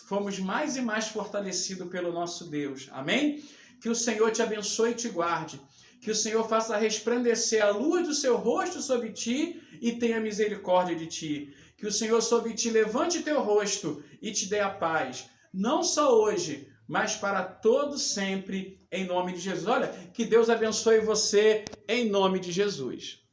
fomos mais e mais fortalecidos pelo nosso Deus. Amém? Que o Senhor te abençoe e te guarde. Que o Senhor faça resplandecer a luz do seu rosto sobre ti e tenha misericórdia de ti. Que o Senhor sobre ti levante teu rosto e te dê a paz. Não só hoje, mas para todo sempre, em nome de Jesus. Olha, que Deus abençoe você, em nome de Jesus.